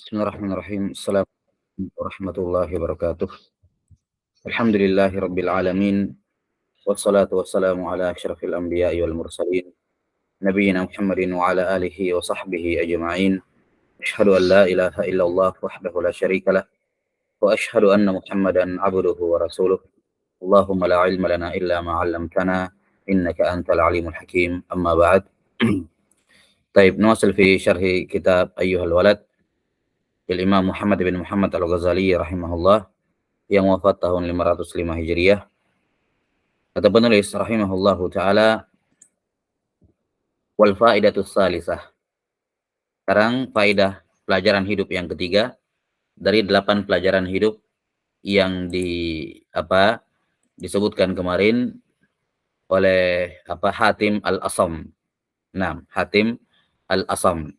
Bismillahirrahmanirrahim. Assalamualaikum warahmatullahi wabarakatuh. Alhamdulillahi rabbil alamin. Wassalatu wassalamu ala asyrafil anbiya'i wal mursalin. Nabiyyina Muhammadin wa ala alihi wa sahbihi ajma'in. Asyhadu an la ilaha illallah wahdahu la syarika lah. Wa asyhadu anna Muhammadan abduhu wa rasuluh. Allahumma la ilma lana illa ma 'allamtana innaka antal alimul hakim. Amma ba'd. Taib, nuwasil fi syarhi kitab Ayyuhal Walad Imam Muhammad bin Muhammad Al-Ghazali rahimahullah yang wafat tahun 505 Hijriah. Kata penulis rahimahullahu taala, wal faidatus salisah. Sekarang faidah pelajaran hidup yang ketiga dari 8 pelajaran hidup yang disebutkan kemarin oleh Hatim Al-Asam. Nah, Hatim Al-Asam.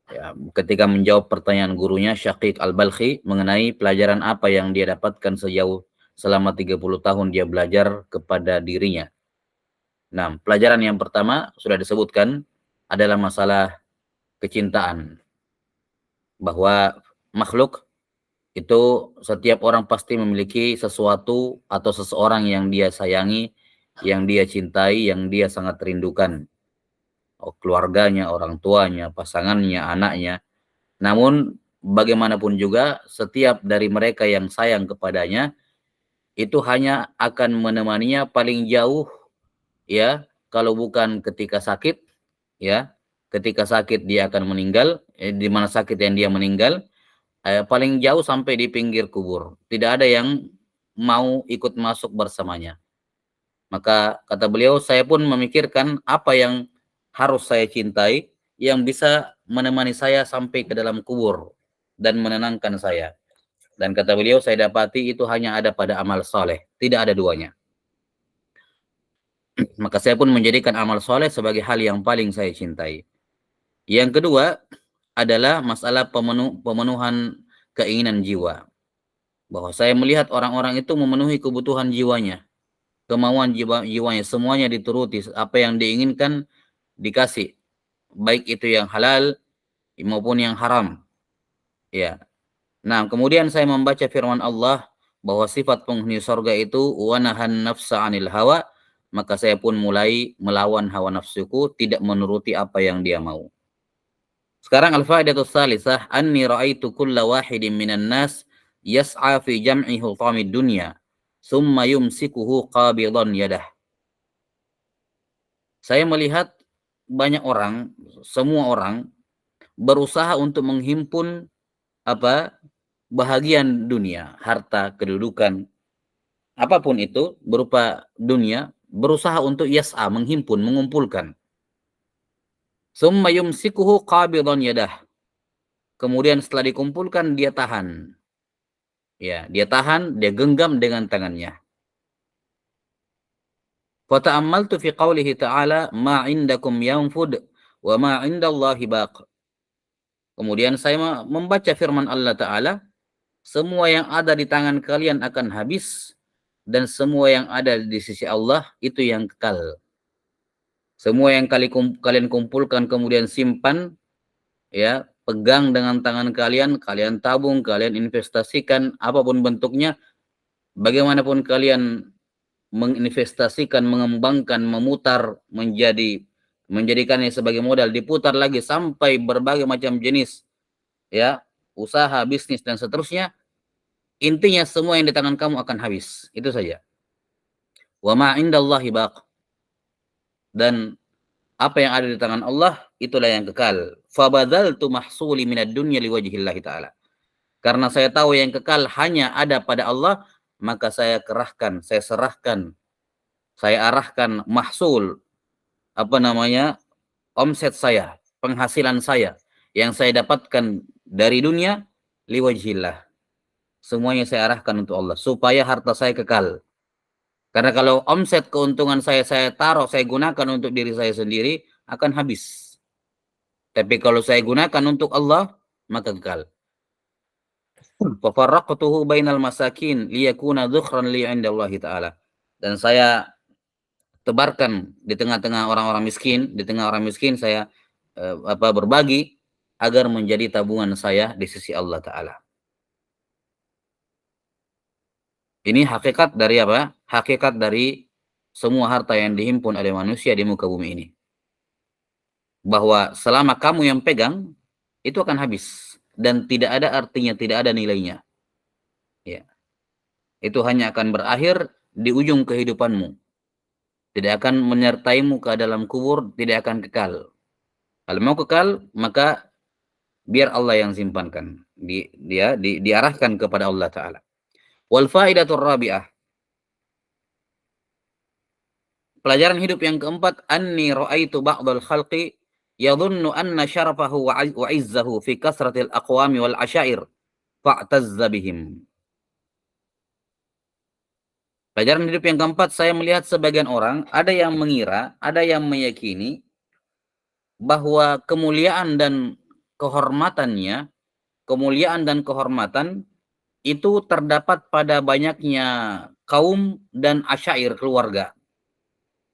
Ya, ketika menjawab pertanyaan gurunya Syaqiq Al-Balkhi mengenai pelajaran apa yang dia dapatkan sejauh selama 30 tahun dia belajar kepada dirinya. Nah, pelajaran yang pertama sudah disebutkan adalah masalah kecintaan. Bahwa makhluk itu setiap orang pasti memiliki sesuatu atau seseorang yang dia sayangi, yang dia cintai, yang dia sangat rindukan. Keluarganya, orang tuanya, pasangannya, anaknya. Namun bagaimanapun juga setiap dari mereka yang sayang kepadanya itu hanya akan menemaninya paling jauh, ya, kalau bukan ketika sakit, ya. Ketika sakit dia akan meninggal, di mana sakit yang dia meninggal, paling jauh sampai di pinggir kubur. Tidak ada yang mau ikut masuk bersamanya. Maka kata beliau, saya pun memikirkan apa yang harus saya cintai yang bisa menemani saya sampai ke dalam kubur dan menenangkan saya. Dan kata beliau, saya dapati itu hanya ada pada amal soleh, tidak ada duanya. Maka saya pun menjadikan amal soleh sebagai hal yang paling saya cintai. Yang kedua adalah masalah pemenuhan keinginan jiwa. Bahwa saya melihat orang-orang itu memenuhi kebutuhan jiwanya, kemauan jiwanya, semuanya dituruti, apa yang diinginkan dikasih, baik itu yang halal maupun yang haram. Ya. Nah, kemudian saya membaca firman Allah bahwa sifat penghuni surga itu wanahan nafsa 'anil hawa, maka saya pun mulai melawan hawa nafsuku, tidak menuruti apa yang dia mau. Sekarang al-faidatus salisah, anni ra'aitu kulla wahidin minan nas yas'a fi jam'i hutamid dunya, summa yumsikuhu qabidan yadah. Saya melihat banyak orang, semua orang berusaha untuk menghimpun bahagian dunia, harta, kedudukan, apapun itu berupa dunia, berusaha untuk yas'a, menghimpun, mengumpulkan. Summa yumsikuhu qabidan yadah. Kemudian setelah dikumpulkan dia tahan. Ya, dia tahan, dia genggam dengan tangannya. Fata'ammaltu fi qawlihi ta'ala ma 'indakum yanfud wa ma 'indallahi baq. Kemudian saya membaca firman Allah Ta'ala, semua yang ada di tangan kalian akan habis, dan semua yang ada di sisi Allah itu yang kekal. Semua yang kalian kumpulkan kemudian simpan, ya, pegang dengan tangan kalian, kalian tabung, kalian investasikan, apapun bentuknya, bagaimanapun kalian menginvestasikan, mengembangkan, memutar, menjadikannya sebagai modal, diputar lagi sampai berbagai macam jenis, ya, usaha, bisnis dan seterusnya. Intinya semua yang di tangan kamu akan habis. Itu saja. Wa ma 'indallahi baq. Dan apa yang ada di tangan Allah itulah yang kekal. Fa badzaltu mahsuli minad dunya liwajhillahi ta'ala. Karena saya tahu yang kekal hanya ada pada Allah, maka saya kerahkan, saya serahkan, saya arahkan mahsul, omset saya, penghasilan saya yang saya dapatkan dari dunia liwajhillah. Semuanya saya arahkan untuk Allah supaya harta saya kekal. Karena kalau omset keuntungan saya taruh, saya gunakan untuk diri saya sendiri, akan habis. Tapi kalau saya gunakan untuk Allah, maka kekal. Fafarraqtuhu bainal masakin liyakuna dhukhran li 'indallahi ta'ala. Dan saya tebarkan di tengah-tengah orang-orang miskin, di tengah orang miskin saya berbagi agar menjadi tabungan saya di sisi Allah Ta'ala. Ini hakikat dari apa? Hakikat dari semua harta yang dihimpun oleh manusia di muka bumi ini. Bahwa selama kamu yang pegang, itu akan habis. Dan tidak ada artinya, tidak ada nilainya. Ya. Itu hanya akan berakhir di ujung kehidupanmu. Tidak akan menyertaimu ke dalam kubur, tidak akan kekal. Kalau mau kekal, maka biar Allah yang simpankan. Diarahkan kepada Allah Ta'ala. Wal faidatur rabi'ah. Pelajaran hidup yang keempat, anni ra'aitu ba'dal khalqi yadhunnu anna syarafahu wa izzahu fi kasratil aqwami wal asyair fa'tazza bihim. Pelajaran hidup yang keempat, saya melihat sebagian orang, ada yang mengira, ada yang meyakini bahwa kemuliaan dan kehormatannya, kemuliaan dan kehormatan itu terdapat pada banyaknya kaum dan asyair keluarga.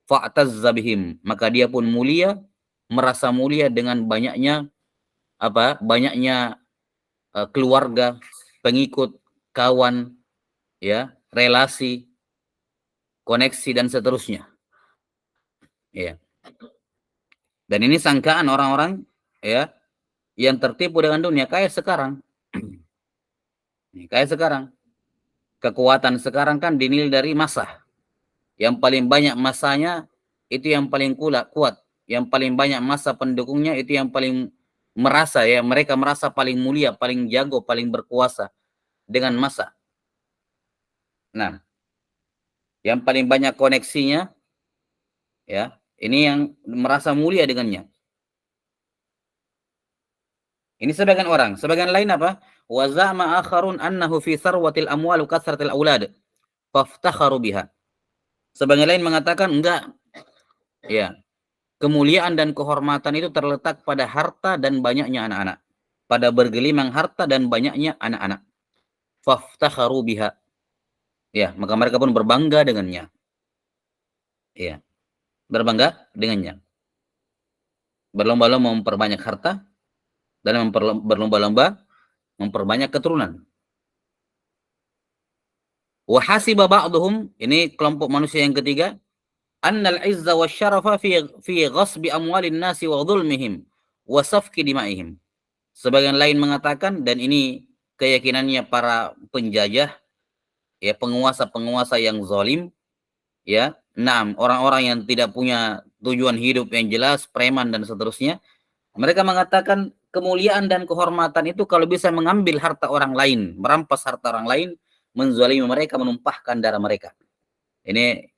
Fa'tazza bihim, maka dia pun mulia, merasa mulia dengan banyaknya banyaknya keluarga, pengikut, kawan, ya, relasi, koneksi dan seterusnya. Ya. Dan ini sangkaan orang-orang ya yang tertipu dengan dunia kayak sekarang. Kayak sekarang. Kekuatan sekarang kan dinilai dari massa. Yang paling banyak massanya itu yang paling kuat. Yang paling banyak massa pendukungnya itu yang paling merasa ya, mereka merasa paling mulia, paling jago, paling berkuasa dengan massa. Nah, yang paling banyak koneksinya ya, ini yang merasa mulia dengannya. Ini sebagian orang, sebagian lain apa? Wa za'ama akharun annahu fi sarwatil amwal kasratil aulad faftakharu biha. Sebagian lain mengatakan enggak. Ya. Kemuliaan dan kehormatan itu terletak pada harta dan banyaknya anak-anak. Pada bergelimang harta dan banyaknya anak-anak. Faftakharu biha. Ya, maka mereka pun berbangga dengannya. Ya. Berbangga dengannya. Berlomba-lomba memperbanyak harta dan berlomba-lomba memperbanyak keturunan. Wa hasiba ba'dhum, ini kelompok manusia yang ketiga, annal izza wasyarafa fi ghasbi amwalin nasi wa dhulmihim wa safki dima'ihim. Sebagian lain mengatakan, dan ini keyakinannya para penjajah, ya, penguasa-penguasa yang zalim, ya, orang-orang yang tidak punya tujuan hidup yang jelas, preman dan seterusnya. Mereka mengatakan kemuliaan dan kehormatan itu kalau bisa mengambil harta orang lain, merampas harta orang lain, menzalimi mereka, menumpahkan darah mereka. Ini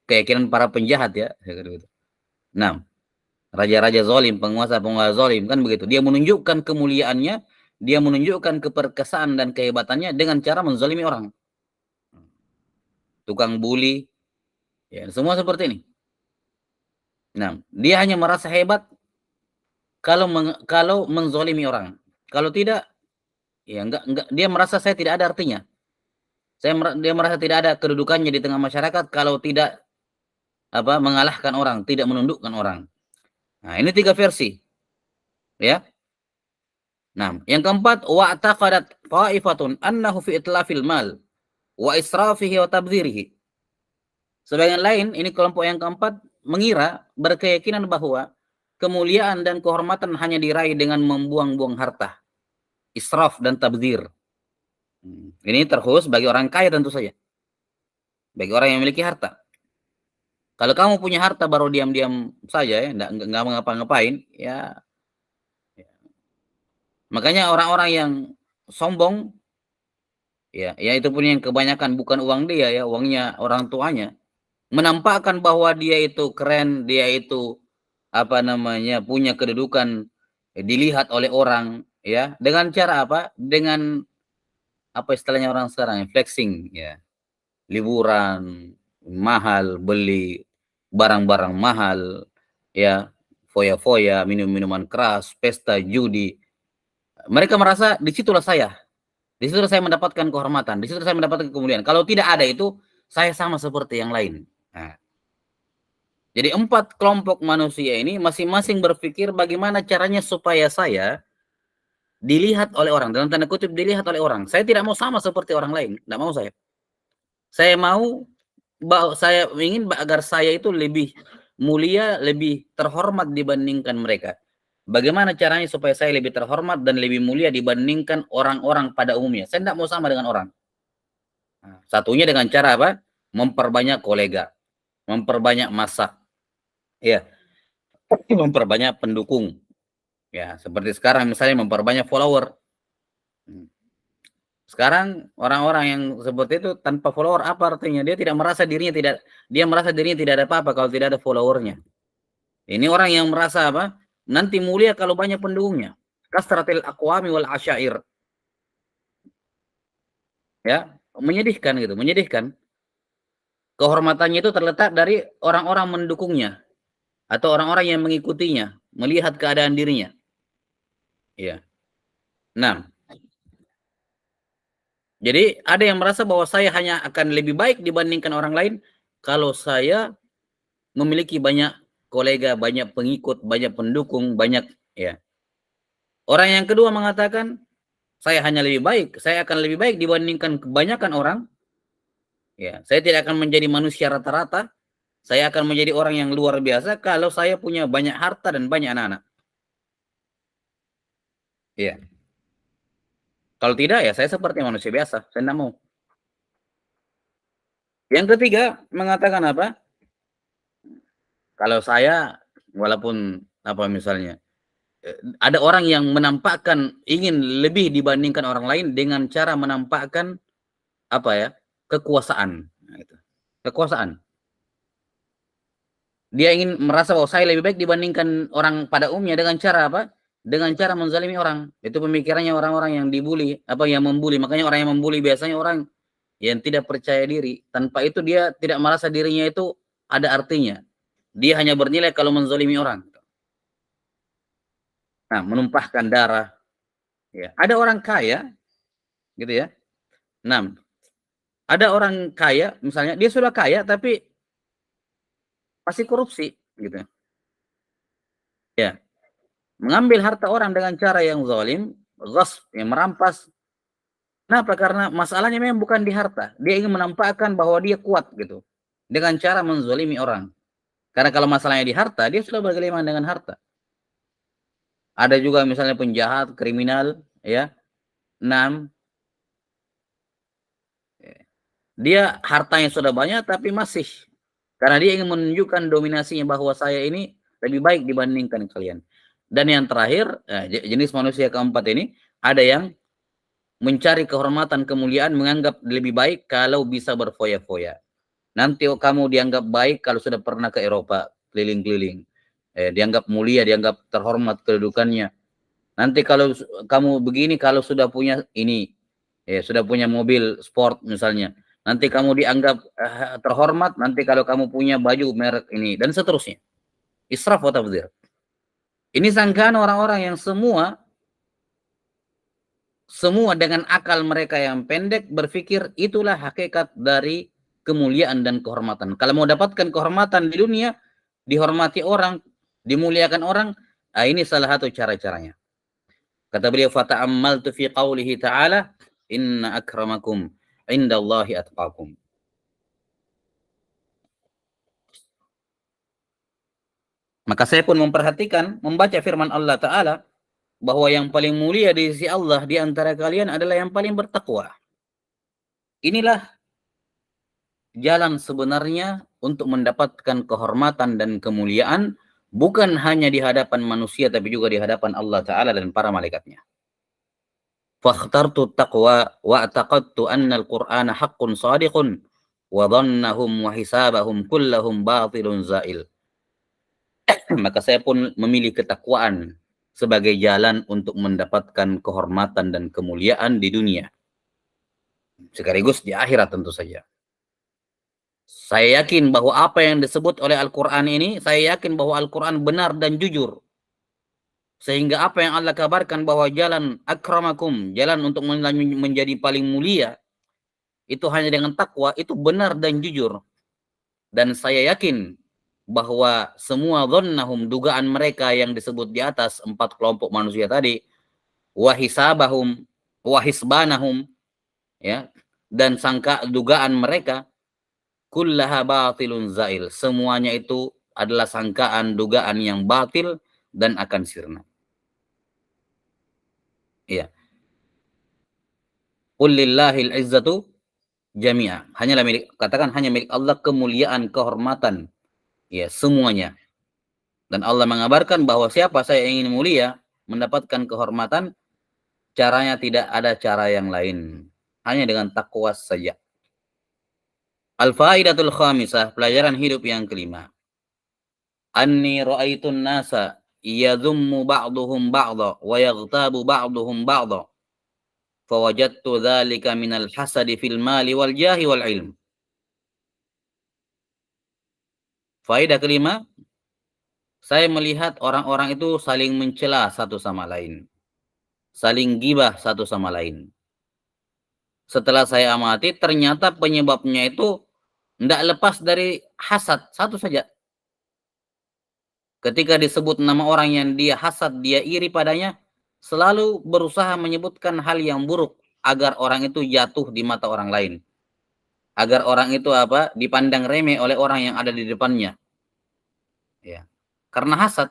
keyakinan para penjahat ya. Nah, raja-raja zalim, penguasa-penguasa zalim kan begitu. Dia menunjukkan kemuliaannya, dia menunjukkan keperkasaan dan kehebatannya dengan cara menzalimi orang. Tukang bully, ya, semua seperti ini. Nah, dia hanya merasa hebat kalau menzalimi orang. Kalau tidak, ya enggak, dia merasa saya tidak ada artinya. Dia merasa tidak ada kedudukannya di tengah masyarakat kalau tidak mengalahkan orang, tidak menundukkan orang. Nah, ini 3 versi. Ya. Nah, yang keempat, wa taqadat qa'ifatun annahu fi itlafil mal wa israfihi wa tabdzirihi. Sebagian lain, ini kelompok yang keempat, mengira, berkeyakinan bahwa kemuliaan dan kehormatan hanya diraih dengan membuang-buang harta, israf dan tabdzir. Ini terkhusus bagi orang kaya tentu saja. Bagi orang yang memiliki harta. Kalau kamu punya harta baru diam-diam saja ya, enggak ngapa-ngapain, ya. Makanya orang-orang yang sombong, ya itu pun yang kebanyakan bukan uang dia ya, uangnya orang tuanya, menampakkan bahwa dia itu keren, dia itu punya kedudukan, dilihat oleh orang ya, dengan cara apa? Dengan istilahnya orang sekarang, flexing ya. Liburan mahal, beli barang-barang mahal ya, foya-foya, minum-minuman keras, pesta judi. Mereka merasa disitulah saya. Di situ saya mendapatkan kehormatan, di situ saya mendapatkan kemuliaan. Kalau tidak ada itu, saya sama seperti yang lain. Nah, jadi 4 kelompok manusia ini masing-masing berpikir bagaimana caranya supaya saya dilihat oleh orang, dalam tanda kutip dilihat oleh orang. Saya tidak mau sama seperti orang lain, tidak mau saya. Saya mau saya ingin agar saya itu lebih mulia, lebih terhormat dibandingkan mereka. Bagaimana caranya supaya saya lebih terhormat dan lebih mulia dibandingkan orang-orang pada umumnya? Saya tidak mau sama dengan orang. Nah, satunya dengan cara apa? Memperbanyak kolega, memperbanyak massa, ya, memperbanyak pendukung. Ya, seperti sekarang misalnya memperbanyak follower. Hmm. Sekarang orang-orang yang seperti itu tanpa follower apa artinya? Dia merasa dirinya tidak ada apa-apa kalau tidak ada followernya. Ini orang yang merasa apa? Nanti mulia kalau banyak pendukungnya. Kasratil aqwami wal asyair. Ya, menyedihkan gitu, menyedihkan. Kehormatannya itu terletak dari orang-orang mendukungnya atau orang-orang yang mengikutinya, melihat keadaan dirinya. Ya. Nah, jadi ada yang merasa bahwa saya hanya akan lebih baik dibandingkan orang lain kalau saya memiliki banyak kolega, banyak pengikut, banyak pendukung, banyak, ya. Orang yang kedua mengatakan saya hanya lebih baik, saya akan lebih baik dibandingkan kebanyakan orang. Ya, saya tidak akan menjadi manusia rata-rata. Saya akan menjadi orang yang luar biasa kalau saya punya banyak harta dan banyak anak-anak. Iya. Kalau tidak ya saya seperti manusia biasa. Saya tidak mau. Yang ketiga mengatakan apa? Kalau saya walaupun apa misalnya ada orang yang menampakkan ingin lebih dibandingkan orang lain dengan cara menampakkan apa ya? Kekuasaan. Nah, itu. Kekuasaan. Dia ingin merasa bahwa saya lebih baik dibandingkan orang pada umumnya dengan cara apa? Dengan cara menzalimi orang. Itu pemikirannya orang-orang yang dibully, apa yang membuli. Makanya orang yang membuli biasanya orang yang tidak percaya diri. Tanpa itu dia tidak merasa dirinya itu ada artinya. Dia hanya bernilai kalau menzalimi orang. Nah, menumpahkan darah. Ya. Ada orang kaya, gitu ya. Nah, ada orang kaya, misalnya dia sudah kaya tapi masih korupsi, gitu ya. Mengambil harta orang dengan cara yang zalim, ghasb, yang merampas. Kenapa? Karena masalahnya memang bukan di harta. Dia ingin menampakkan bahwa dia kuat gitu. Dengan cara menzalimi orang. Karena kalau masalahnya di harta, dia sudah bergelimang dengan harta. Ada juga misalnya penjahat, kriminal, ya. 6. Dia hartanya sudah banyak tapi masih. Karena dia ingin menunjukkan dominasinya bahwa saya ini lebih baik dibandingkan kalian. Dan yang terakhir, jenis manusia keempat ini, ada yang mencari kehormatan, kemuliaan, menganggap lebih baik kalau bisa berfoya-foya. Nanti kamu dianggap baik kalau sudah pernah ke Eropa, keliling-keliling. Dianggap mulia, dianggap terhormat kedudukannya. Nanti kalau kamu begini, kalau sudah punya ini, sudah punya mobil sport misalnya. Nanti kamu dianggap terhormat, nanti kalau kamu punya baju merek ini, dan seterusnya. Israf wa tabdzir. Ini sangkaan orang-orang yang semua dengan akal mereka yang pendek berpikir itulah hakikat dari kemuliaan dan kehormatan. Kalau mau dapatkan kehormatan di dunia, dihormati orang, dimuliakan orang, ini salah satu cara-caranya. Kata beliau, fata'ammaltu fi qawlihi ta'ala, inna akramakum indallahi atqakum. Maka saya pun memperhatikan, membaca firman Allah Ta'ala, bahwa yang paling mulia di sisi Allah di antara kalian adalah yang paling bertakwa. Inilah jalan sebenarnya untuk mendapatkan kehormatan dan kemuliaan, bukan hanya di hadapan manusia, tapi juga di hadapan Allah Ta'ala dan para malaikatnya. Fakhtartu taqwa wa ataqadtu anna al-Qur'ana haqqun sadiqun wa dhannahum wa hisabahum kullahum batilun zail. Maka saya pun memilih ketakwaan sebagai jalan untuk mendapatkan kehormatan dan kemuliaan di dunia. Sekaligus di akhirat tentu saja. Saya yakin bahwa apa yang disebut oleh Al-Quran ini, saya yakin bahwa Al-Quran benar dan jujur. Sehingga apa yang Allah kabarkan bahwa jalan akramakum, jalan untuk menjadi paling mulia, itu hanya dengan takwa, itu benar dan jujur. Dan saya yakin bahwa semua dhannahum, dugaan mereka yang disebut di atas 4 kelompok manusia tadi, wa hisabahum wa hisbanahum, ya, dan sangka dugaan mereka, kullaha batilun zail, semuanya itu adalah sangkaan dugaan yang batil dan akan sirna. Iya. Qul lillahil izzatu jami'a. Hanyalah milik, katakan hanya milik Allah kemuliaan, kehormatan, ya, semuanya. Dan Allah mengabarkan bahwa siapa saya ingin mulia, mendapatkan kehormatan, caranya tidak ada cara yang lain, hanya dengan takwa saja. Al-faidatul khamisah, pelajaran hidup yang kelima. Anni ra'aitun nasa yadhummu ba'duhum ba'dha wa yaghtabu ba'duhum ba'dha. Fawajadtu dzalika minal hasadi fil mali wal jahi wal ilm. Faedah kelima, saya melihat orang-orang itu saling mencela satu sama lain, saling gibah satu sama lain. Setelah saya amati, ternyata penyebabnya itu tidak lepas dari hasad, satu saja. Ketika disebut nama orang yang dia hasad, dia iri padanya, selalu berusaha menyebutkan hal yang buruk agar orang itu jatuh di mata orang lain, agar orang itu dipandang remeh oleh orang yang ada di depannya, ya, karena hasad.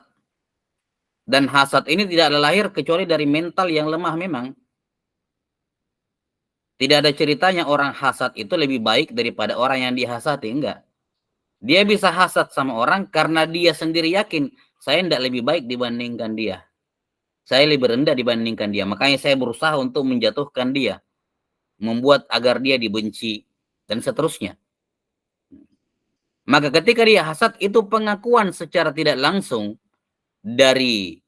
Dan hasad ini tidak lahir kecuali dari mental yang lemah memang. Tidak ada ceritanya orang hasad itu lebih baik daripada orang yang dihasati, enggak. Dia bisa hasad sama orang karena dia sendiri yakin, saya tidak lebih baik dibandingkan dia, saya lebih rendah dibandingkan dia, makanya saya berusaha untuk menjatuhkan dia, membuat agar dia dibenci, dan seterusnya. Maka ketika dia hasad, itu pengakuan secara tidak langsung dari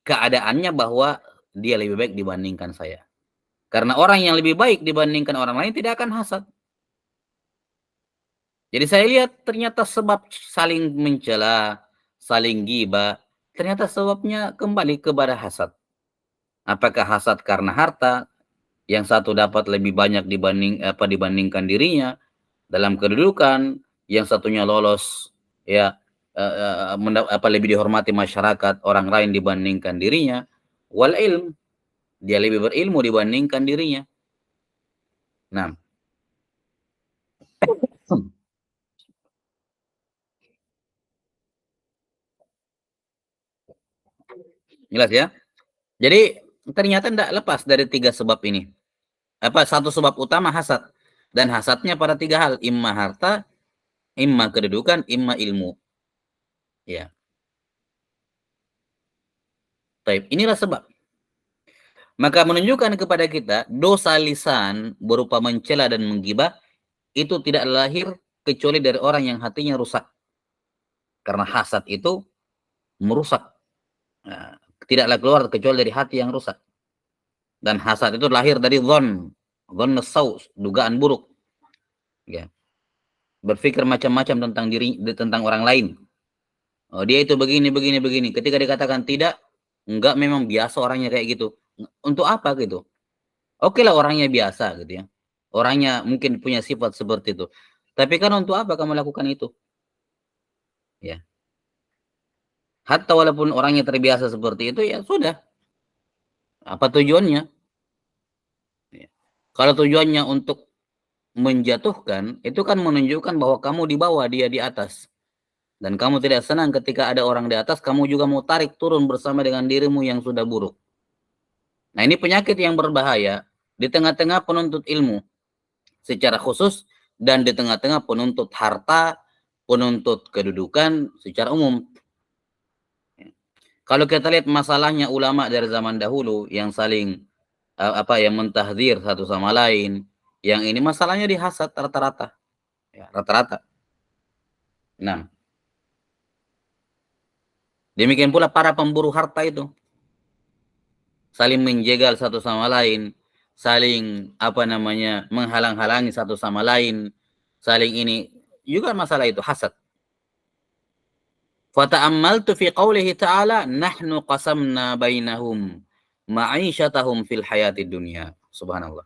keadaannya bahwa dia lebih baik dibandingkan saya. Karena orang yang lebih baik dibandingkan orang lain tidak akan hasad. Jadi saya lihat ternyata sebab saling mencela, saling ghibah, ternyata sebabnya kembali kepada hasad. Apakah hasad karena harta, yang satu dapat lebih banyak dibandingkan dirinya dalam kedudukan, yang satunya lolos, ya, lebih dihormati masyarakat orang lain dibandingkan dirinya, wal ilm, dia lebih berilmu dibandingkan dirinya. Nah, jelas ya. Jadi ternyata tidak lepas dari tiga sebab ini. Satu sebab utama hasad, dan hasadnya pada tiga hal, imma harta, imma kedudukan, imma ilmu. Ya. Baik, inilah sebab. Maka menunjukkan kepada kita dosa lisan berupa mencela dan menggibah itu tidak lahir kecuali dari orang yang hatinya rusak. Karena hasad itu merusak. Nah, tidaklah keluar kecuali dari hati yang rusak. Dan hasad itu lahir dari dhon saw, dugaan buruk. Ya. Berpikir macam-macam tentang orang lain. Oh, dia itu begini. Ketika dikatakan tidak, enggak, memang biasa orangnya kayak gitu. Untuk apa gitu? Oke lah orangnya biasa gitu ya. Orangnya mungkin punya sifat seperti itu. Tapi kan untuk apa kamu lakukan itu? Ya. Hatta walaupun orangnya terbiasa seperti itu, ya sudah. Apa tujuannya? Ya. Kalau tujuannya untuk menjatuhkan, itu kan menunjukkan bahwa kamu di bawah, dia di atas. Dan kamu tidak senang ketika ada orang di atas, kamu juga mau tarik turun bersama dengan dirimu yang sudah buruk. Nah, ini penyakit yang berbahaya di tengah-tengah penuntut ilmu secara khusus, dan di tengah-tengah penuntut harta, penuntut kedudukan secara umum. Kalau kita lihat masalahnya ulama dari zaman dahulu yang saling yang mentahdzir satu sama lain, yang ini masalahnya dihasad rata-rata. Ya, rata-rata. Nah, demikian pula para pemburu harta itu saling menjegal satu sama lain, saling menghalang-halangi satu sama lain, saling ini juga masalah itu hasad. Fata'ammaltu fi qawlihi ta'ala nahnu qasamna bainahum ma'isyatahum fil hayatid dunya. Subhanallah.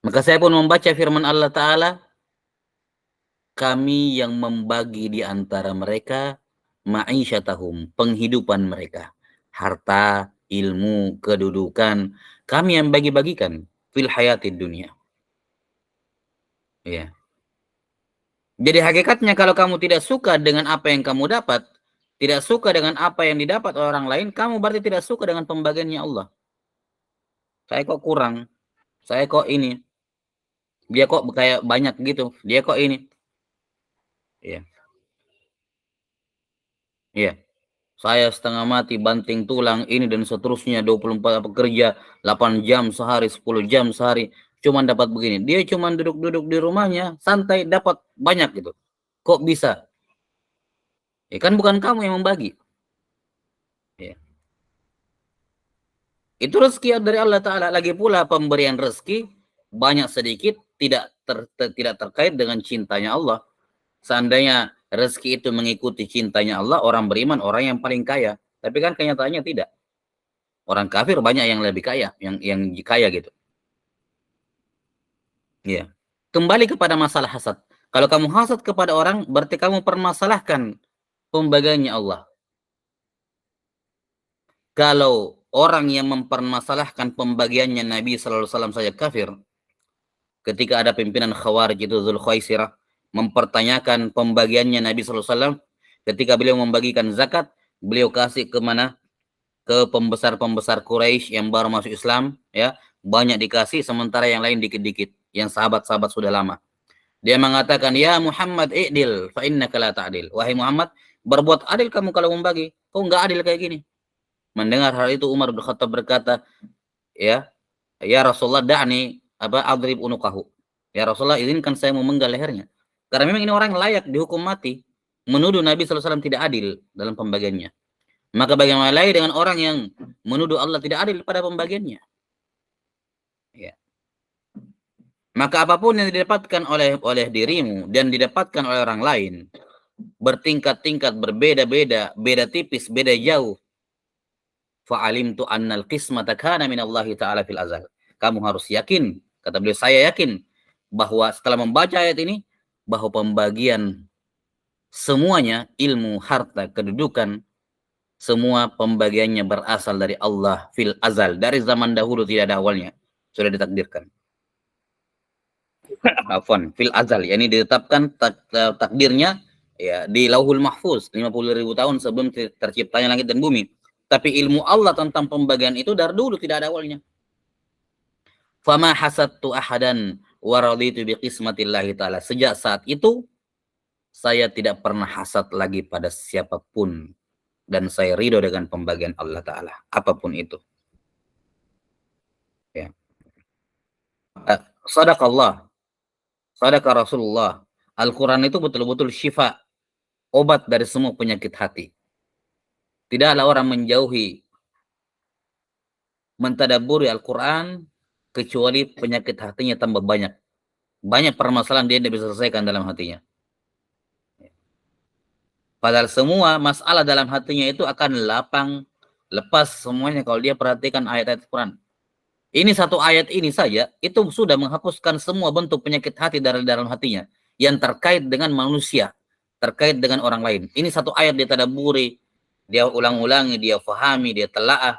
Maka saya pun membaca firman Allah Ta'ala, kami yang membagi di antara mereka ma'isyatahum, penghidupan mereka. harta, ilmu, kedudukan, kami yang bagi-bagikan fil hayatid dunia. Ya. Jadi hakikatnya kalau kamu tidak suka dengan apa yang kamu dapat, tidak suka dengan apa yang didapat orang lain, kamu berarti tidak suka dengan pembagiannya Allah. Saya kok kurang, saya kok ini, dia kok kayak banyak gitu, dia kok ini. Iya. Iya. Saya setengah mati, banting tulang, ini dan seterusnya, 24 pekerja, 8 jam sehari, 10 jam sehari, cuman dapat begini. Dia cuman duduk-duduk di rumahnya, santai, dapat banyak gitu. Kok bisa? Ya kan bukan kamu yang membagi. Ya. Itu rezeki dari Allah Ta'ala. Lagi pula pemberian rezeki, banyak sedikit, tidak terkait dengan cintanya Allah. Seandainya rezeki itu mengikuti cintanya Allah, orang beriman, orang yang paling kaya. Tapi kan kenyataannya tidak. Orang kafir banyak yang lebih kaya, yang kaya gitu. Iya. Kembali kepada masalah hasad. Kalau kamu hasad kepada orang, berarti kamu permasalahkan pembagiannya Allah. Kalau orang yang mempermasalahkan pembagiannya Nabi sallallahu alaihi wasallam saja kafir, ketika ada pimpinan Khawarij itu Dzulkhaisirah mempertanyakan pembagiannya Nabi sallallahu alaihi wasallam, ketika beliau membagikan zakat, beliau kasih ke mana? Ke pembesar-pembesar Quraisy yang baru masuk Islam, ya, banyak dikasih, sementara yang lain dikit-dikit, yang sahabat-sahabat sudah lama. Dia mengatakan, ya Muhammad i'dil fa innaka la ta'dil. Wahai Muhammad, berbuat adil kamu kalau membagi. Kau enggak adil kayak gini. Mendengar hal itu Umar bin Khattab berkata, ya Rasulullah da'ni adrib unuqahu. Ya Rasulullah, izinkan saya memenggal lehernya. Karena memang ini orang layak dihukum mati, menuduh Nabi sallallahu alaihi wasallam tidak adil dalam pembagiannya. Maka bagaimana lagi dengan orang yang menuduh Allah tidak adil pada pembagiannya? Ya. Maka apapun yang didapatkan oleh dirimu dan didapatkan oleh orang lain, bertingkat-tingkat, berbeda-beda, beda tipis, beda jauh. Fa'alimtu annal qismata kana minallahi ta'ala fil azal. Kamu harus yakin, kata beliau, saya yakin bahwa setelah membaca ayat ini, bahwa pembagian semuanya, ilmu, harta, kedudukan, semua pembagiannya berasal dari Allah fil azal. Dari zaman dahulu tidak ada awalnya. Sudah ditakdirkan. Afwan, fil azal. Ya, ini ditetapkan takdirnya ya di Lauhul Mahfuz 50.000 tahun sebelum terciptanya langit dan bumi. Tapi ilmu Allah tentang pembagian itu dari dulu tidak ada awalnya. Fama hasadtu ahadan wa raditu bi qismatillahi ta'ala. Sejak saat itu saya tidak pernah hasad lagi pada siapapun dan saya ridho dengan pembagian Allah Ta'ala, apapun itu. Ya. Sadaqallah, sadaqa Rasulullah. Al-Quran itu betul-betul syifa, obat dari semua penyakit hati. Tidaklah orang menjauhi, mentadabburi Al-Quran, kecuali penyakit hatinya tambah banyak. Banyak permasalahan dia tidak bisa selesaikan dalam hatinya. Padahal semua masalah dalam hatinya itu akan lapang, lepas semuanya kalau dia perhatikan ayat-ayat Quran. Ini satu ayat ini saja, itu sudah menghapuskan semua bentuk penyakit hati dari dalam hatinya, yang terkait dengan manusia, terkait dengan orang lain. Ini satu ayat dia tadabburi, dia ulang-ulangi, dia fahami, dia telaah.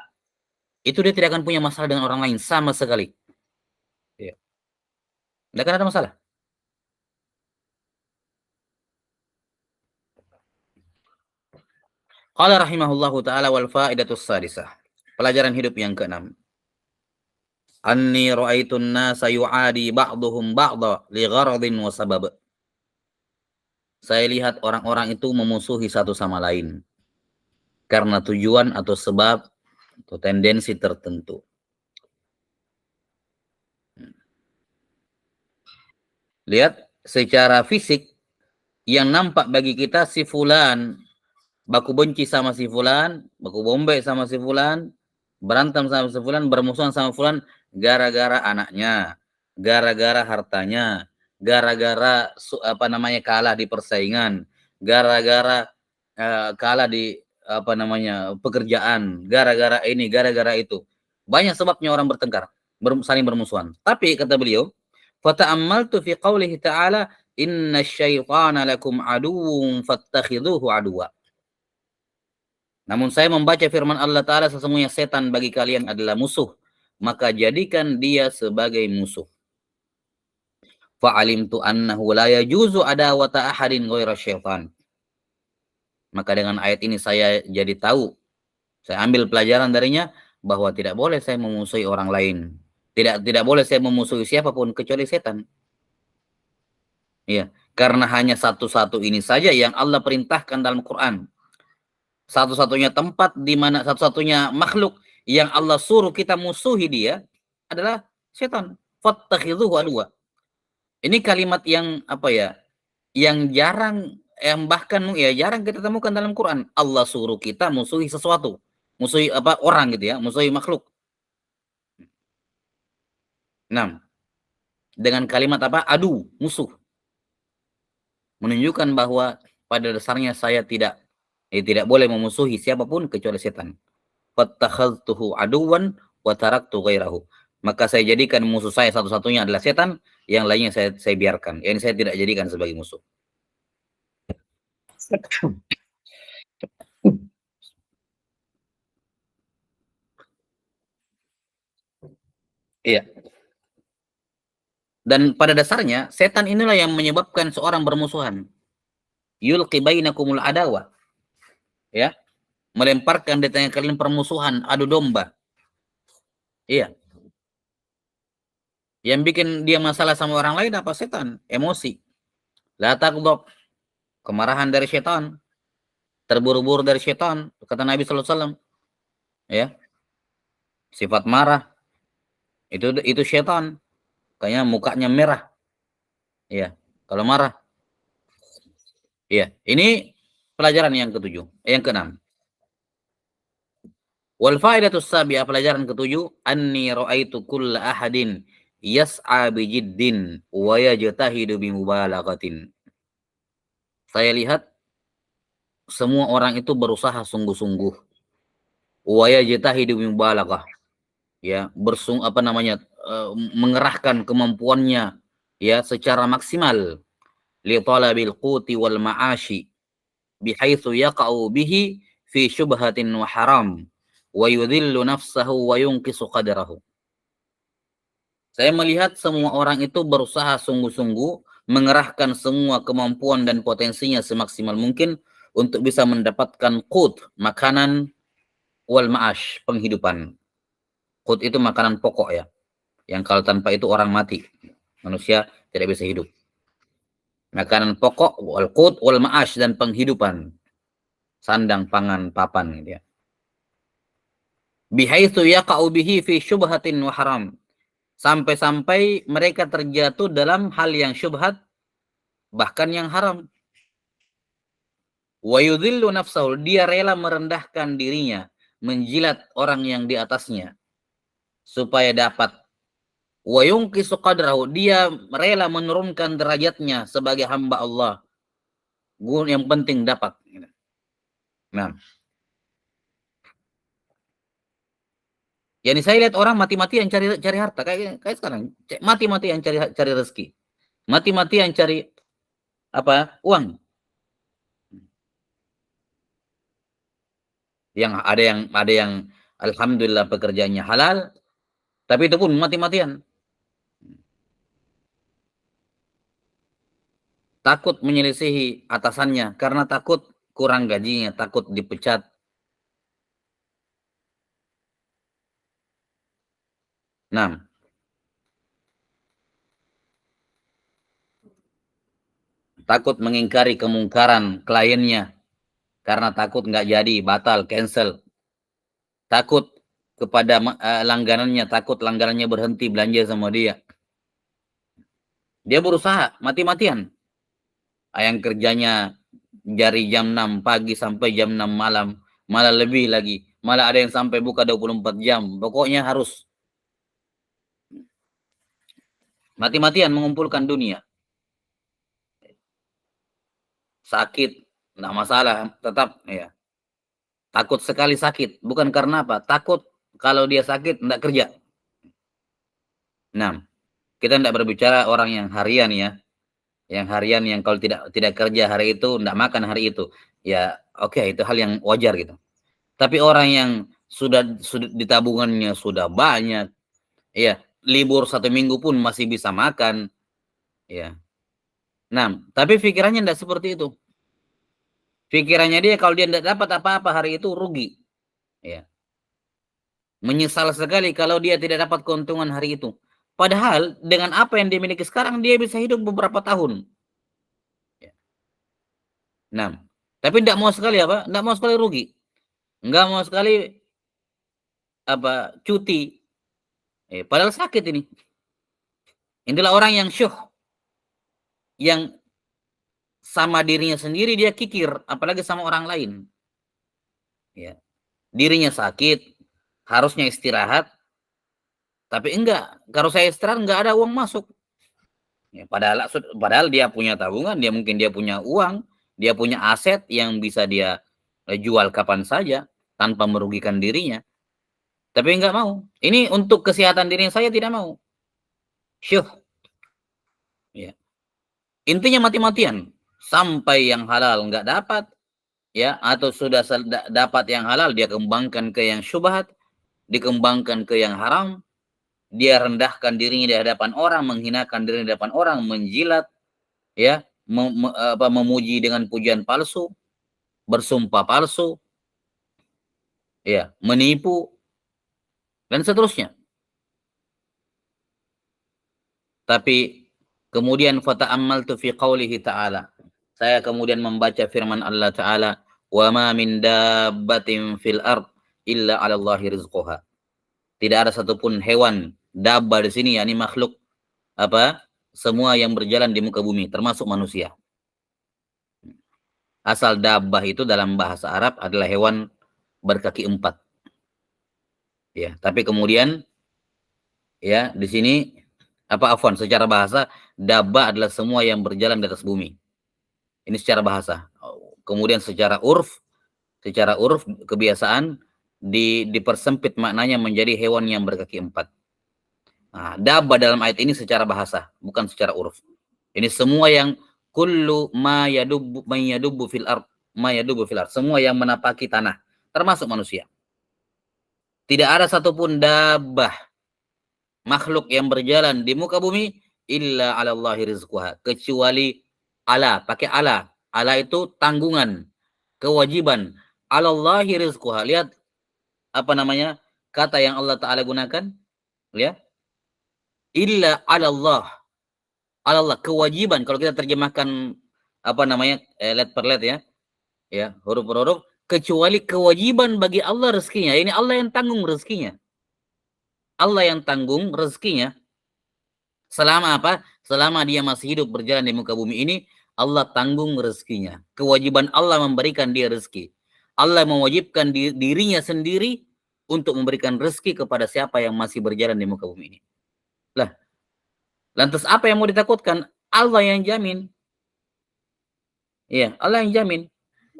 Itu dia tidak akan punya masalah dengan orang lain, sama sekali. Ya. Tidak akan ada masalah. Qala rahimahullahu ta'ala wal fa'idatus sadisah. Pelajaran hidup yang keenam. Anni ra'aitun nasa yu'adi ba'duhum ba'da li gharadin wa sabab. Saya lihat orang-orang itu memusuhi satu sama lain karena tujuan atau sebab atau tendensi tertentu. Lihat secara fisik yang nampak bagi kita si fulan baku benci sama si fulan, baku bombe sama si fulan, berantem sama si fulan, bermusuhan sama fulan gara-gara anaknya, gara-gara hartanya, gara-gara kalah di persaingan, gara-gara kalah di pekerjaan, gara-gara ini, gara-gara itu. Banyak sebabnya orang bertengkar, saling bermusuhan. Tapi kata beliau, fata'ammaltu fi qawlihi ta'ala inna syaitana lakum aduwwun fattakhidhuhu aduwwa. Namun saya membaca firman Allah Ta'ala, sesungguhnya setan bagi kalian adalah musuh, maka jadikan dia sebagai musuh. Fa'alimtu annahu la yajuzu adawata ahadin ghaira syaitan. Maka dengan ayat ini saya jadi tahu, saya ambil pelajaran darinya bahwa tidak boleh saya memusuhi orang lain. Tidak boleh saya memusuhi siapapun kecuali setan. Ya, karena hanya satu-satu ini saja yang Allah perintahkan dalam Quran. Satu-satunya tempat di mana satu-satunya makhluk yang Allah suruh kita musuhi dia adalah setan. Fattakhidhuhu aduwa. Ini kalimat yang apa ya? Yang jarang, yang bahkan ya jarang kita temukan dalam Quran. Allah suruh kita musuhi sesuatu, musuhi apa orang gitu ya, musuhi makhluk. Nah, dengan kalimat apa? Adu, musuh. Menunjukkan bahwa pada dasarnya saya tidak boleh memusuhi siapapun kecuali setan. Fattakhadtuhu aduwan wa taraktu ghairahu. Maka saya jadikan musuh saya satu-satunya adalah setan, yang lainnya saya biarkan. Yang saya tidak jadikan sebagai musuh. Iya. Dan pada dasarnya setan inilah yang menyebabkan seorang bermusuhan. Yulqi bainakumul adawa. Ya, melemparkan di tengah kalian permusuhan, adu domba. Iya. Yang bikin dia masalah sama orang lain apa? Setan, emosi. La taghdab, kemarahan dari setan, terburu-buru dari setan, kata Nabi sallallahu alaihi wasallam. Ya. Sifat marah itu setan. Kayaknya mukanya merah. Iya, kalau marah. Iya, ini pelajaran yang ketujuh, yang keenam. Wal faidatus sabi'ah, pelajaran ketujuh, anni ra'aitu kulla ahadin yas'a bijiddin wa yajtahidu bimubalaghatin. Saya lihat semua orang itu berusaha sungguh-sungguh. Wa yajtahidu bimubalaghah. Ya, mengerahkan kemampuannya ya secara maksimal li talabil quti wal ma'ashi bihaitsu yaqa'u bihi fi syubhatin wa haram wa yudhillu nafsahu wa yunqisu qadrahu. Saya melihat semua orang itu berusaha sungguh-sungguh mengerahkan semua kemampuan dan potensinya semaksimal mungkin untuk bisa mendapatkan qut, makanan, wal ma'ash, penghidupan. Qut itu makanan pokok ya, yang kalau tanpa itu orang mati, manusia tidak bisa hidup. Makanan pokok, wal qut, wal ma'ash, dan penghidupan, sandang, pangan, papan gitu ya. Bihaitsu yaqa'u bihi fi syubhatin wa haram. Sampai-sampai mereka terjatuh dalam hal yang syubhat, bahkan yang haram. Wa yudhillu nafsahu, dia rela merendahkan dirinya, menjilat orang yang di atasnya supaya dapat. Wa yunqisu qadrahu, dia rela menurunkan derajatnya sebagai hamba Allah. Yang penting dapat. Nah, yani saya lihat orang mati-matian cari harta kayak sekarang, mati-matian cari rezeki, mati-matian cari apa? Uang. Yang ada yang alhamdulillah pekerjaannya halal, tapi itu pun mati-matian. Takut menyelisihi atasannya karena takut kurang gajinya, takut dipecat. Nah, takut mengingkari kemungkaran kliennya karena takut nggak jadi, batal, cancel. Takut kepada langganannya, takut langganannya berhenti belanja sama dia. Dia berusaha mati-matian. Yang kerjanya dari jam 6 pagi sampai jam 6 malam, malah lebih lagi. Malah ada yang sampai buka 24 jam. Pokoknya harus mati-matian mengumpulkan dunia. Sakit, enggak masalah, tetap ya. Takut sekali sakit, bukan karena apa? Takut kalau dia sakit enggak kerja. Nah, kita enggak berbicara orang yang harian ya. Yang harian yang kalau tidak kerja hari itu, enggak makan hari itu. Ya, oke, itu hal yang wajar gitu. Tapi orang yang sudah di tabungannya sudah banyak, ya, libur 1 minggu pun masih bisa makan, ya. Nah, tapi pikirannya tidak seperti itu. Pikirannya dia kalau dia tidak dapat apa-apa hari itu rugi, ya. Menyesal sekali kalau dia tidak dapat keuntungan hari itu. Padahal dengan apa yang dia miliki sekarang dia bisa hidup beberapa tahun. Ya. Nah, tapi tidak mau sekali apa? Tidak mau sekali rugi. Enggak mau sekali apa cuti. Padahal sakit ini. Inilah orang yang syuh, yang sama dirinya sendiri dia kikir, apalagi sama orang lain. Ya. Dirinya sakit, harusnya istirahat, tapi enggak. Kalau saya istirahat enggak ada uang masuk. Ya, padahal dia punya tabungan, mungkin dia punya uang, dia punya aset yang bisa dia jual kapan saja tanpa merugikan dirinya. Tapi enggak mau. Ini untuk kesehatan diri saya tidak mau. Syuh. Ya. Intinya mati-matian sampai yang halal enggak dapat, ya, atau sudah dapat yang halal dia kembangkan ke yang syubhat, dikembangkan ke yang haram, dia rendahkan dirinya di hadapan orang, menghinakan dirinya di hadapan orang, menjilat, ya, memuji dengan pujian palsu, bersumpah palsu, ya, menipu dan seterusnya. Tapi kemudian fata'ammaltu fi qaulihi ta'ala. Saya kemudian membaca firman Allah Ta'ala, "Wa ma min dabbatin fil ard illa 'ala Allahi rizquha." Tidak ada satupun hewan, dabba di sini yakni makhluk apa? Semua yang berjalan di muka bumi termasuk manusia. Asal dabbah itu dalam bahasa Arab adalah hewan berkaki 4. Ya, tapi kemudian ya di sini secara bahasa dabbah adalah semua yang berjalan di atas bumi. Ini secara bahasa. Kemudian secara urf kebiasaan dipersempit maknanya menjadi hewan yang berkaki 4. Nah, dabbah dalam ayat ini secara bahasa, bukan secara urf. Ini semua yang kullu ma yadubbu fil ard, semua yang menapaki tanah, termasuk manusia. Tidak ada satupun dabbah makhluk yang berjalan di muka bumi illa 'ala Allahi rizquha, kecuali ala, pakai ala. Ala itu tanggungan, kewajiban. 'Ala Allahi rizquha. Lihat apa namanya? Kata yang Allah Ta'ala gunakan, ya. Illa 'ala Allah. 'Ala Allah, kewajiban. Kalau kita terjemahkan apa namanya? Let per let, ya. Ya, huruf per huruf, kecuali kewajiban bagi Allah rezekinya. Ini Allah yang tanggung rezekinya. Allah yang tanggung rezekinya. Selama apa? Selama dia masih hidup berjalan di muka bumi ini, Allah tanggung rezekinya. Kewajiban Allah memberikan dia rezeki. Allah mewajibkan dirinya sendiri untuk memberikan rezeki kepada siapa yang masih berjalan di muka bumi ini. Lah, lantas apa yang mau ditakutkan? Allah yang jamin. Iya, Allah yang jamin.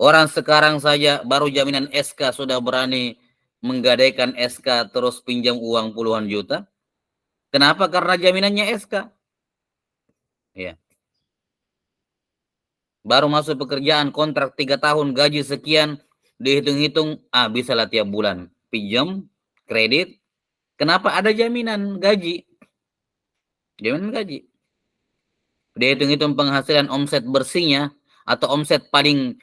Orang sekarang saja baru jaminan SK sudah berani menggadaikan SK terus pinjam uang puluhan juta. Kenapa? Karena jaminannya SK. Ya. Baru masuk pekerjaan kontrak 3 tahun gaji sekian, dihitung-hitung bisa lah tiap bulan pinjam kredit. Kenapa? Ada jaminan gaji. Jaminan gaji. Dihitung-hitung penghasilan omset bersihnya atau omset paling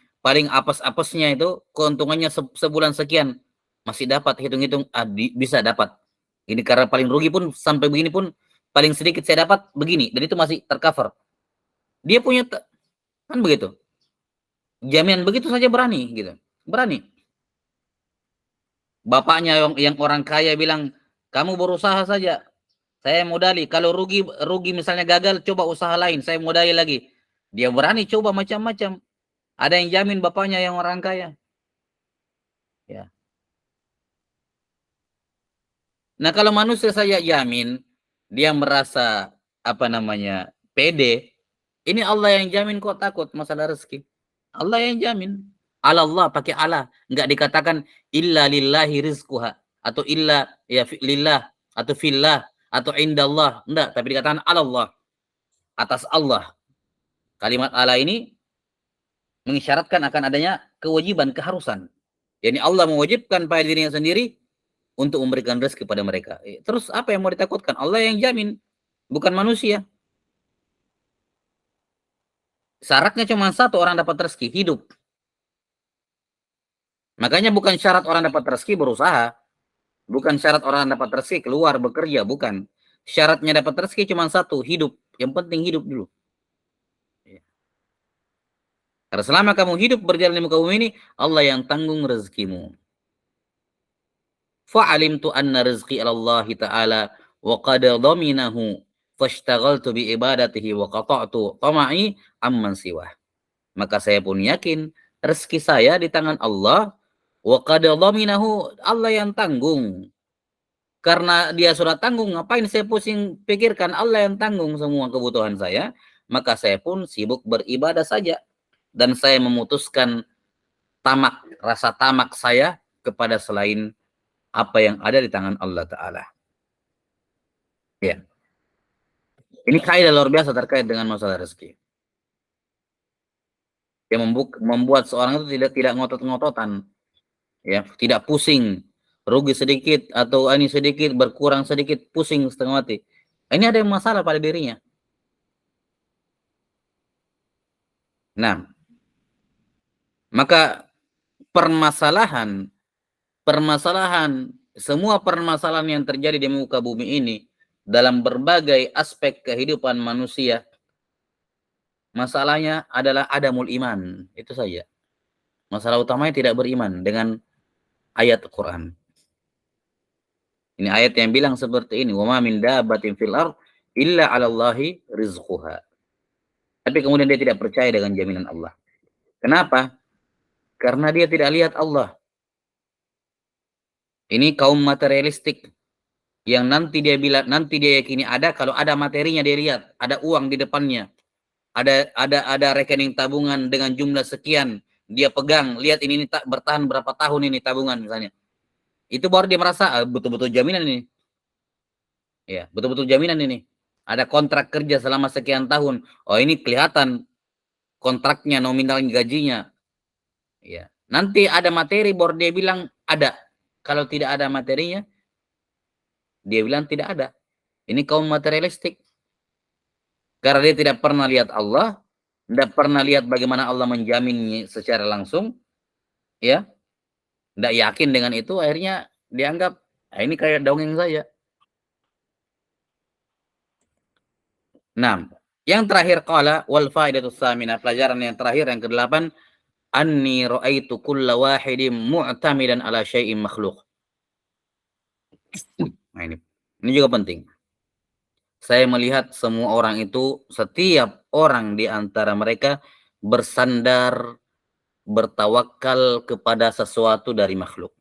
apes-apesnya itu keuntungannya sebulan sekian, masih dapat hitung-hitung bisa dapat. Ini karena paling rugi pun sampai begini pun paling sedikit saya dapat begini, dan itu masih tercover. Dia punya kan begitu. Jaminan begitu saja berani gitu. Berani. Bapaknya yang orang kaya bilang, "Kamu berusaha saja. Saya modali. Kalau rugi misalnya gagal, coba usaha lain. Saya modali lagi." Dia berani coba macam-macam. Ada yang jamin bapaknya yang orang kaya. Ya. Nah, kalau manusia saya jamin, dia merasa apa namanya? Pede. Ini Allah yang jamin, kok takut masalah rezeki. Allah yang jamin. Allah pakai Allah, enggak dikatakan illa lillahi rizquha atau illa ya lillah atau fillah atau indallah, enggak, tapi dikatakan Allah, atas Allah. Kalimat Allah ini mengisyaratkan akan adanya kewajiban, keharusan. Yani Allah mewajibkan pada dirinya sendiri untuk memberikan rezeki kepada mereka. Terus apa yang mau ditakutkan? Allah yang jamin, bukan manusia. Syaratnya cuma satu, orang dapat rezeki, hidup. Makanya bukan syarat orang dapat rezeki berusaha. Bukan syarat orang dapat rezeki keluar bekerja, bukan. Syaratnya dapat rezeki cuma satu, hidup. Yang penting hidup dulu. Karena selama kamu hidup berjalan di muka bumi ini, Allah yang tanggung rezekimu. Fa'alimtu anna rizqi alallahi ta'ala wa qad dhaminahu fashtaghaltu bi ibadatihi wa qata'tu tama'i amman siwah. Maka saya pun yakin rezeki saya di tangan Allah, wa qad dhaminahu, Allah yang tanggung. Karena dia sudah tanggung, ngapain saya pusing pikirkan, Allah yang tanggung semua kebutuhan saya, maka saya pun sibuk beribadah saja. Dan saya memutuskan tamak, rasa tamak saya kepada selain apa yang ada di tangan Allah Ta'ala. Ya. Ini kaidah luar biasa terkait dengan masalah rezeki. Yang membuat seorang itu tidak ngotot-ngototan. Ya, tidak pusing. Rugi sedikit atau ini sedikit, berkurang sedikit, pusing setengah mati. Ini ada yang masalah pada dirinya. Nah, maka semua permasalahan yang terjadi di muka bumi ini dalam berbagai aspek kehidupan manusia, masalahnya adalah adamul iman, itu saja. Masalah utamanya tidak beriman dengan ayat Quran. Ini ayat yang bilang seperti ini, wa ma min dabbatin fil ard illa 'alallahi rizquha. Tapi kemudian dia tidak percaya dengan jaminan Allah. Kenapa? Karena dia tidak lihat Allah. Ini kaum materialistik yang nanti dia yakini ada kalau ada materinya, dia lihat, ada uang di depannya. Ada rekening tabungan dengan jumlah sekian, dia pegang, lihat ini tak bertahan berapa tahun ini tabungan misalnya. Itu baru dia merasa betul-betul jaminan ini. Ya, betul-betul jaminan ini. Ada kontrak kerja selama sekian tahun. Oh, ini kelihatan kontraknya, nominal gajinya. Ya. Nanti ada materi baru dia bilang ada. Kalau tidak ada materinya, dia bilang tidak ada. Ini kaum materialistik. Karena dia tidak pernah lihat Allah, tidak pernah lihat bagaimana Allah menjaminnya secara langsung, ya. Tidak yakin dengan itu, akhirnya dianggap ini kayak dongeng saja. Nah, yang terakhir qala wal faidatu tsamina, pelajaran yang terakhir yang ke-8, anni ra'aitu kulla wahidin mu'tamidan ala syai'in makhluq. Nah, ini juga penting. Saya melihat semua orang itu, setiap orang di antara mereka bersandar, bertawakal kepada sesuatu dari makhluk.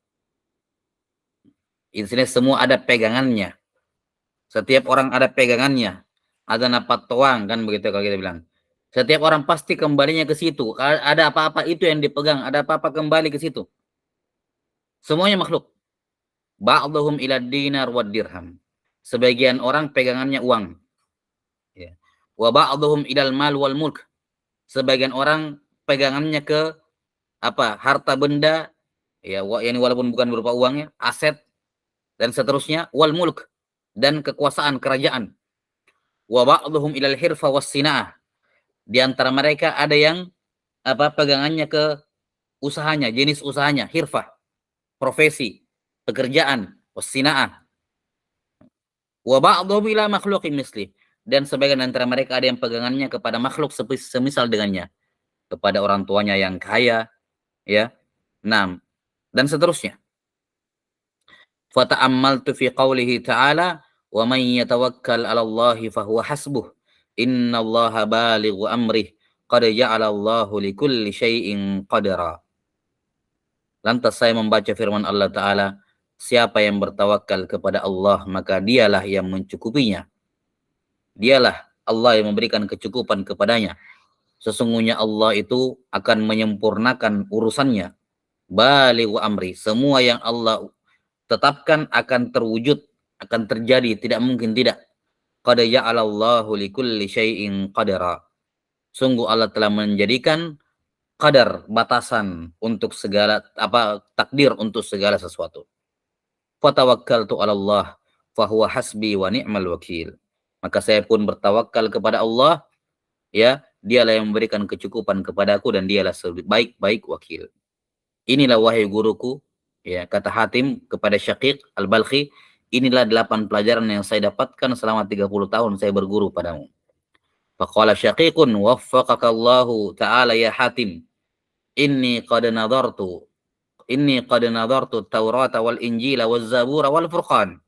Di sini semua ada pegangannya. Setiap orang ada pegangannya. Ada napat toang, kan begitu kalau kita bilang. Setiap orang pasti kembalinya ke situ. Ada apa-apa itu yang dipegang, ada apa-apa kembali ke situ. Semuanya makhluk. Ba'dhum ila dinar wad dirham. Sebagian orang pegangannya uang. Ya. Wa ba'dhum ilal mal wal mulk. Sebagian orang pegangannya ke apa? Harta benda, ya, yang walaupun bukan berupa uangnya, aset dan seterusnya, wal mulk, dan kekuasaan kerajaan. Wa ba'dhum ilal hirfa was sina'ah. Di antara mereka ada yang apa? Pegangannya ke usahanya, jenis usahanya, hirfah, profesi, pekerjaan, was sina'ah. Wa ba'dhum ila makhluqin misli. Dan sebagian antara mereka ada yang pegangannya kepada makhluk semisal dengannya, kepada orang tuanya yang kaya, ya. 6 dan seterusnya. Fata'ammaltu fi qawlihi ta'ala wa man yatawakkal 'ala Allahi fahuwa hasbuh innallaha balighu amrih qad ja'ala Allahu likulli syai'in qadara. Lantas saya membaca firman Allah Ta'ala, siapa yang bertawakal kepada Allah maka dialah yang mencukupinya. Dialah Allah yang memberikan kecukupan kepadanya. Sesungguhnya Allah itu akan menyempurnakan urusannya. Balighu amri, semua yang Allah tetapkan akan terwujud, akan terjadi, tidak mungkin tidak. Qad ja'alallahu likulli syai'in qadara. Sungguh Allah telah menjadikan qadar, batasan untuk segala takdir untuk segala sesuatu. Fatawakkaltu 'ala Allah fa huwa hasbi wa ni'mal wakil. Maka saya pun bertawakal kepada Allah, ya, dialah yang memberikan kecukupan kepadaku dan dialah sebaik-baik wakil. Inilah wahai guruku, ya, kata Hatim kepada Syaqiq Al-Balkhi, inilah 8 pelajaran yang saya dapatkan selama 30 tahun saya berguru padamu. Faqala Syaqiqun waffaqakallahu ta'ala ya Hatim, inni qad nadartu Taurata wal Injila wal Zabura wal Furqan.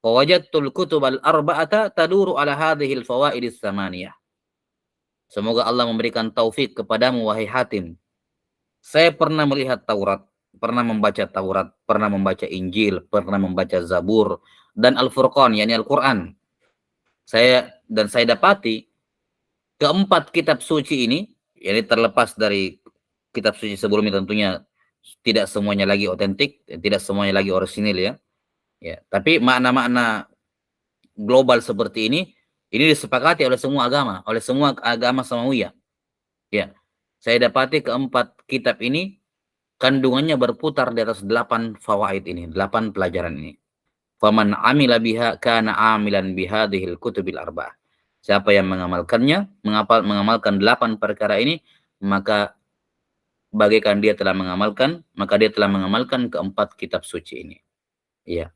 Fawajadtul kutubal arba'ata taduru ala hadhil fawaidis samaniyah. Semoga Allah memberikan taufik kepadamu wahai Hatim. Saya pernah melihat Taurat, pernah membaca Taurat, pernah membaca Injil, pernah membaca Zabur dan Al-Furqan, yakni Al-Qur'an. Saya dapati keempat kitab suci ini, yakni terlepas dari kitab suci sebelumnya tentunya tidak semuanya lagi otentik, tidak semuanya lagi orisinil ya. Ya, tapi makna-makna global seperti ini disepakati oleh semua agama Samawiyah. Ya. Saya dapati keempat kitab ini kandungannya berputar di atas 8 fawaid ini, 8 pelajaran ini. Faman amila biha kana amilan bihadhil kutubil arba'ah. Siapa yang mengamalkannya, mengamalkan 8 perkara ini, maka bagaikan dia telah mengamalkan keempat kitab suci ini. Iya.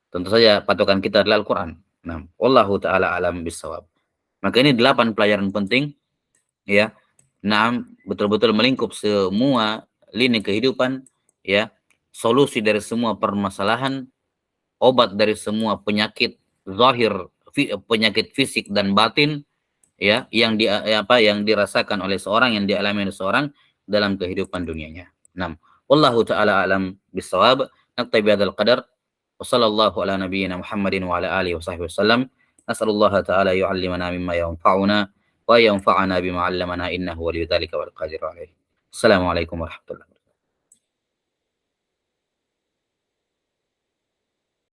Tentu saja patokan kita adalah Al-Qur'an. Nah, wallahu taala alam bisawab. Maka ini 8 pelajaran penting, ya. Nah, betul-betul melingkup semua lini kehidupan, ya. Solusi dari semua permasalahan, obat dari semua penyakit zahir, penyakit fisik dan batin, ya, yang dirasakan oleh seorang, yang dialami oleh seorang dalam kehidupan dunianya. Nah, wallahu taala alam bisawab. Naktabi hadzal qadar. Wassallallahu ala nabiyyina Muhammadin wa ala alihi wa sahbihi wasallam. Nas'alullaha ta'ala yu'allimana mimma yanfa'una wa yanfa'ana bima 'allamana innahu waliyyu dzalika wal qadiru alaih. Assalamualaikum warahmatullahi wabarakatuh.